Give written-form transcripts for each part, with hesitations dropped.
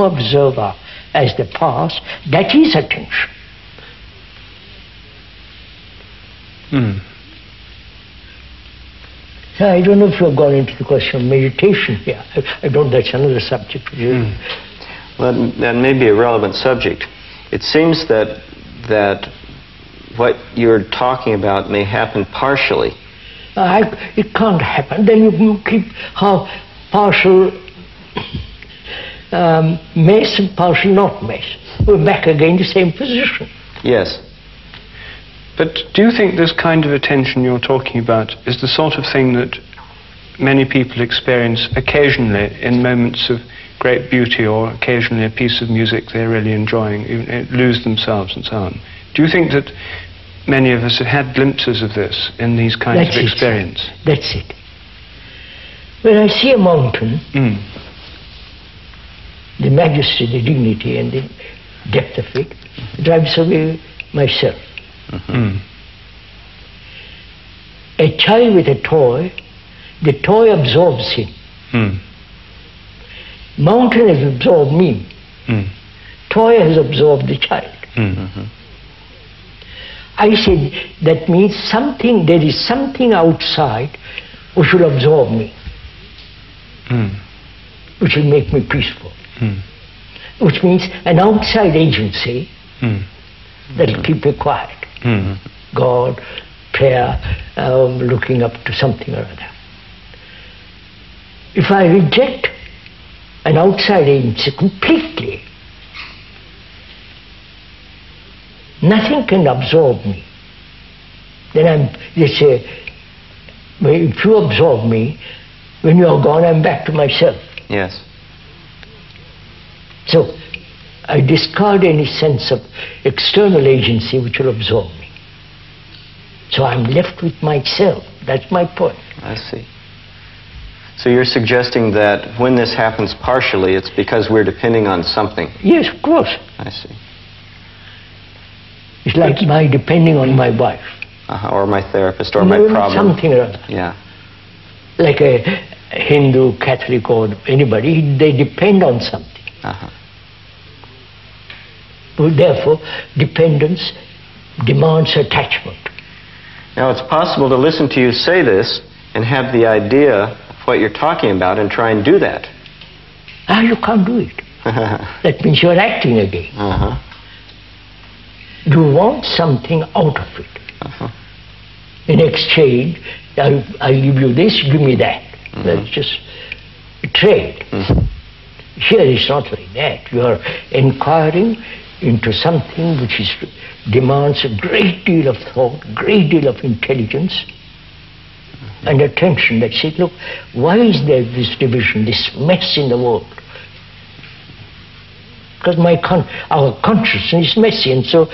observer as the past, that is attention. So I don't know if you've gone into the question of meditation here. I don't, that's another subject. Well, that may be a relevant subject. It seems that what you're talking about may happen partially. It can't happen. Then you keep how partial mess and partial not mess. We're back again to the same position. Yes. But do you think this kind of attention you're talking about is the sort of thing that many people experience occasionally in moments of great beauty, or occasionally a piece of music they're really enjoying, lose themselves and so on? Do you think that many of us have had glimpses of this in these kinds of experience? That's it. When I see a mountain, the majesty, the dignity and the depth of it drives away myself. A child with a toy, the toy absorbs him. Mountain has absorbed me. Toy has absorbed the child. I said that means something, there is something outside which will absorb me, which will make me peaceful, which means an outside agency that will keep me quiet. God, prayer, looking up to something or other. If I reject an outside agency completely, nothing can absorb me. Then they say, well, if you absorb me, when you are gone, I'm back to myself. Yes. So I discard any sense of external agency which will absorb me. So I'm left with myself. That's my point. I see. So you're suggesting that when this happens partially, it's because we're depending on something? Yes, of course. I see. It's like my depending on my wife. Or my therapist, or my problem. Something or other. Yeah. Like a Hindu, Catholic, or anybody, they depend on something. Well, therefore, dependence demands attachment. Now, it's possible to listen to you say this and have the idea of what you're talking about and try and do that. You can't do it. That means you're acting again. You want something out of it. In exchange, I give you this, give me that. That's just a trade. Here it's not like that. You are inquiring into something which demands a great deal of thought, great deal of intelligence and attention. That says, look, why is there this division, this mess in the world? Because our consciousness is messy, and so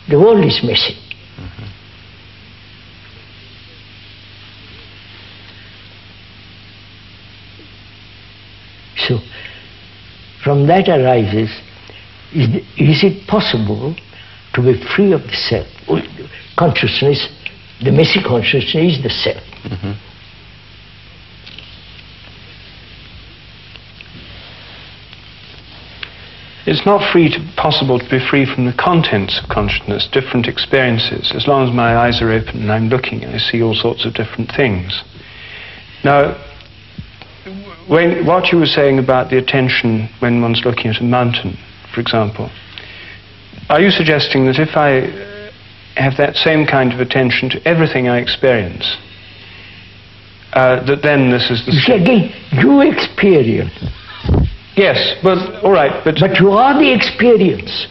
the world is messy. So, from that arises, is it possible to be free of the self? Consciousness, the messy consciousness is the self. It's not possible to be free from the contents of consciousness, different experiences. As long as my eyes are open and I'm looking, I see all sorts of different things. Now, what you were saying about the attention when one's looking at a mountain, for example, are you suggesting that if I have that same kind of attention to everything I experience, that then this is the... See, again, you experience. Yes, well, all right, but... But you are the experience.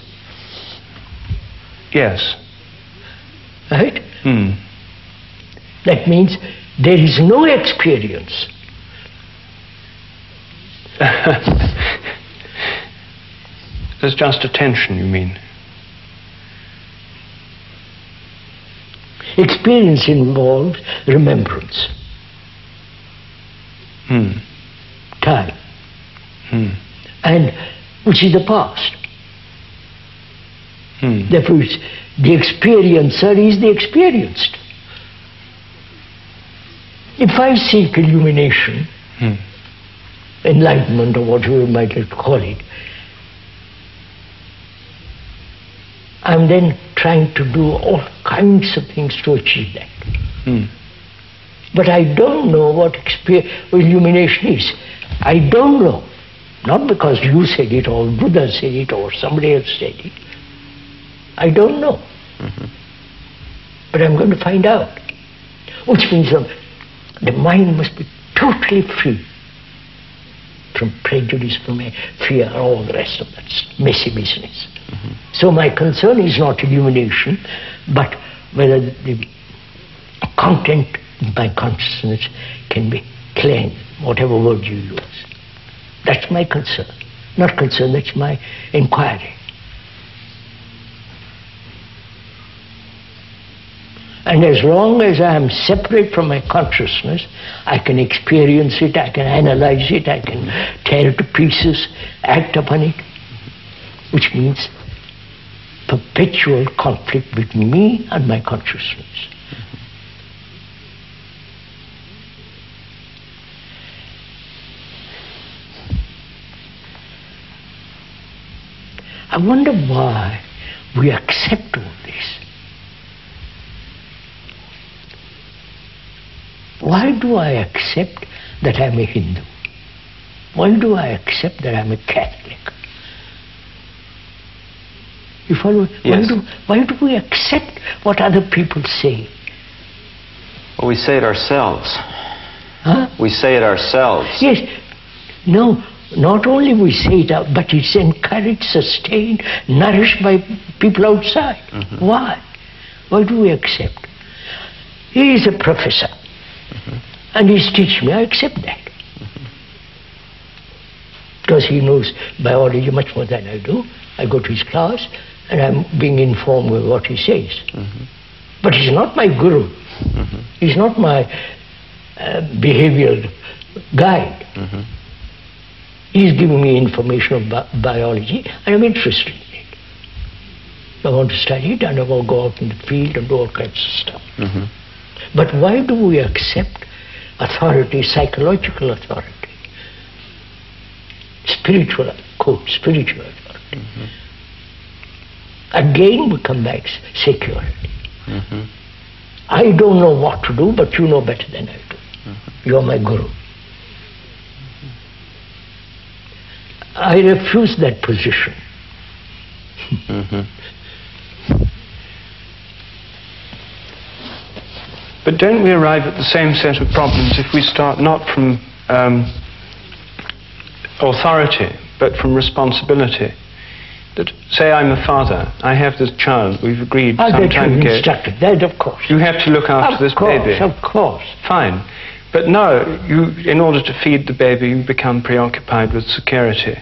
Yes. Right? That means there is no experience. There's just attention, you mean? Experience involves remembrance. Time. And which is the past. Therefore, the experiencer is the experienced. If I seek illumination, enlightenment or whatever you might like to call it, I'm then trying to do all kinds of things to achieve that. But I don't know what illumination is. I don't know. Not because you said it, or Buddha said it, or somebody else said it. I don't know. But I'm going to find out. Which means the mind must be totally free from prejudice, from fear, all the rest of that messy business. So my concern is not illumination, but whether the content of my consciousness can be cleansed, whatever word you use. That's my concern. Not concern, that's my inquiry. And as long as I am separate from my consciousness, I can experience it, I can analyze it, I can tear it to pieces, act upon it, which means perpetual conflict between me and my consciousness. I wonder why we accept all this. Why do I accept that I'm a Hindu? Why do I accept that I'm a Catholic? You follow? Yes. Why do we accept what other people say? Well, we say it ourselves. Huh? We say it ourselves. Yes. No, not only we say it out, but it's encouraged, sustained, nourished by people outside. Why? Why do we accept? He is a professor. And he's teaching me, I accept that. Because he knows biology much more than I do. I go to his class and I'm being informed with what he says. But he's not my guru. He's not my behavioral guide. He's giving me information about biology and I'm interested in it. I want to study it and I want to go out in the field and do all kinds of stuff. But why do we accept authority, psychological authority, spiritual, quote, spiritual authority? Again we come back security. I don't know what to do, but you know better than I do. You're my guru. I refuse that position. But don't we arrive at the same set of problems if we start not from authority, but from responsibility? That, say I'm a father, I have this child, we've agreed some time ago. Instructed that, of course. You have to look after this baby. Of course. Fine. But no, in order to feed the baby, you become preoccupied with security.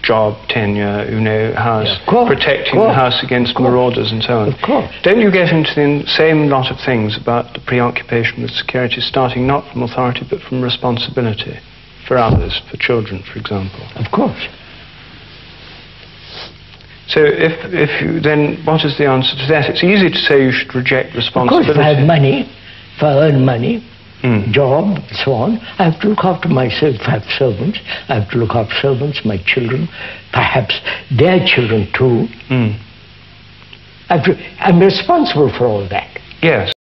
Job, tenure, house, protecting the house against marauders and so on. Of course. Don't you get into the same lot of things about the preoccupation with security, starting not from authority but from responsibility for others, for children, for example? Of course. So if you, then what is the answer to that? It's easy to say you should reject responsibility. Of course, if I have money, if I earn money, job, so on, I have to look after myself. If I have servants, I have to look after servants, my children, perhaps their children too. I'm responsible for all that. Yes.